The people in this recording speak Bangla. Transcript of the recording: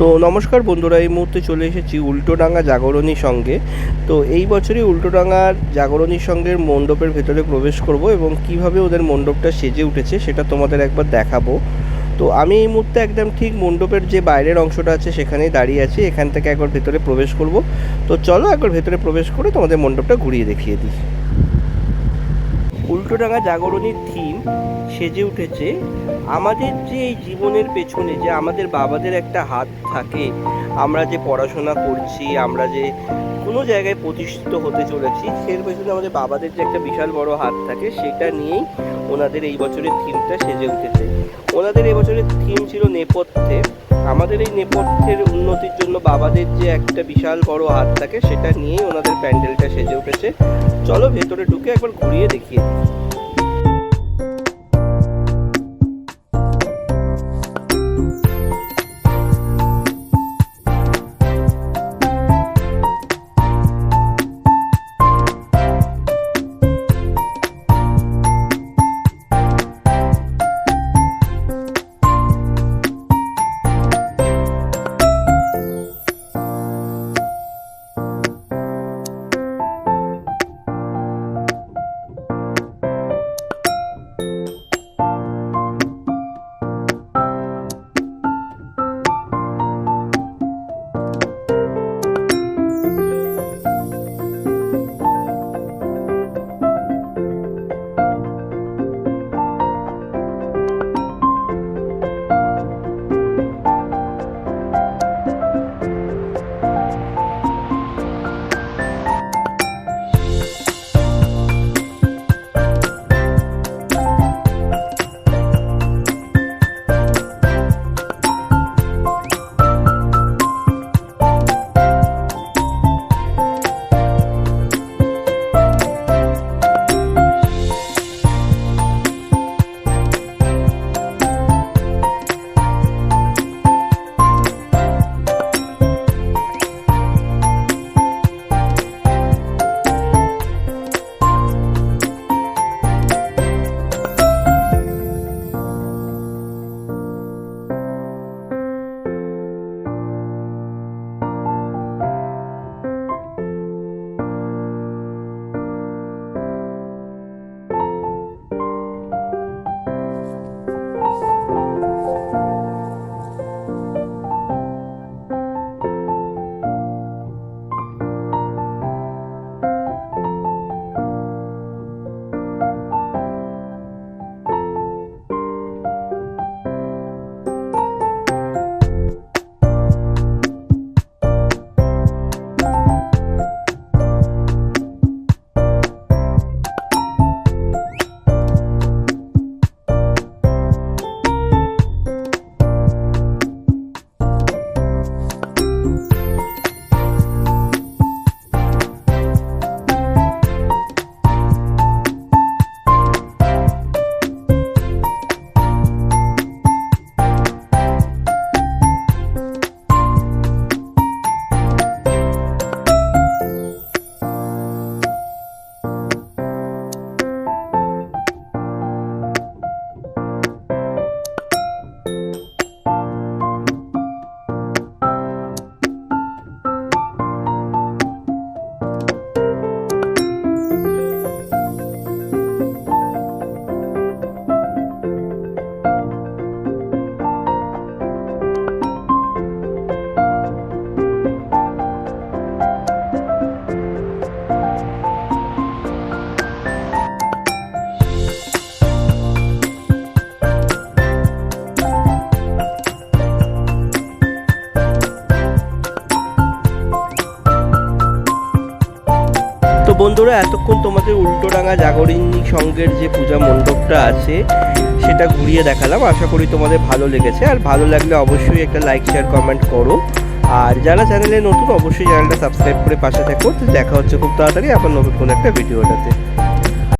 তো নমস্কার বন্ধুরা, এই মুহূর্তে চলে এসেছি উল্টোডাঙা জাগরণীর সঙ্গে। তো এই বছরই উল্টোডাঙার জাগরণীর সঙ্গের মণ্ডপের ভেতরে প্রবেশ করব এবং কিভাবে ওদের মণ্ডপটা সেজে উঠেছে সেটা তোমাদের একবার দেখাবো। তো আমি এই মুহূর্তে একদম ঠিক মণ্ডপের যে বাইরের অংশটা আছে সেখানেই দাঁড়িয়ে আছি। এখান থেকে একবার ভেতরে প্রবেশ করব। তো চলো একবার ভেতরে প্রবেশ করে তোমাদের মণ্ডপটা ঘুরিয়ে দেখিয়ে দিই। উল্টোডাঙা জাগরণীর থিম সেজে উঠেছে আমাদের যে এই জীবনের পেছনে যে আমাদের বাবাদের একটা হাত থাকে। আমরা যে পড়াশোনা করছি, আমরা যে কোনো জায়গায় প্রতিষ্ঠিত হতে চলেছি, সের পেছনে আমাদের বাবাদের যে একটা বিশাল বড় হাত থাকে, সেটা নিয়েই ওনাদের এই বছরের থিমটা সেজে উঠেছে। ওনাদের এই বছরের থিম ছিল নেপথ্যে। আমাদের এই নেপথ্যের উন্নতির জন্য বাবাদের যে একটা বিশাল বড় হাত থাকে, সেটা নিয়েই ওনাদের প্যান্ডেলটা সেজে উঠেছে। চলো ভেতরে ঢুকে একবার ঘুরিয়ে দেখিয়ে দিই। তো বন্ধুরা, এতক্ষণ তোমাদের উল্টোডাঙা জাগরণী সংঘের যে পূজা মণ্ডপটা আছে সেটা ঘুরিয়ে দেখালাম। আশা করি তোমাদের ভালো লেগেছে। আর ভালো লাগলে অবশ্যই একটা লাইক, শেয়ার, কমেন্ট করো। আর যারা চ্যানেলে নতুন অবশ্যই চ্যানেলটা সাবস্ক্রাইব করে পাশে থেকো। দেখা হচ্ছে খুব তাড়াতাড়ি আবার নতুন কোনো একটা ভিডিওটাতে।